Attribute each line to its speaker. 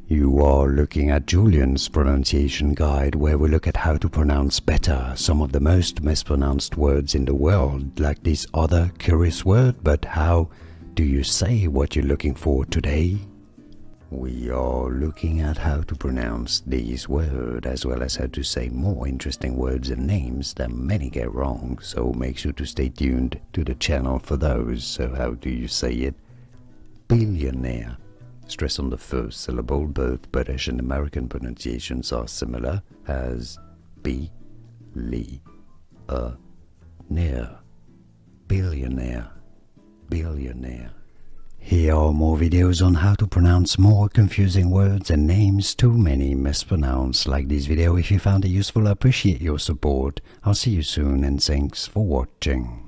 Speaker 1: You are looking at Julian's pronunciation guide, where we look at how to pronounce better some of the most mispronounced words in the world, like this other curious word. But how do you say what you're looking for today? We are looking at how to pronounce these words, as well as how to say more interesting words and names that many get wrong, so make sure to stay tuned to the channel for those. So how do you say it? Billionaire. Stress on the first syllable. Both British and American pronunciations are similar, as B-Li-A-Near. Billionaire. Billionaire. Here are more videos on how to pronounce more confusing words and names too many mispronounced. Like this video if you found it useful. I appreciate your support. I'll see you soon and thanks for watching.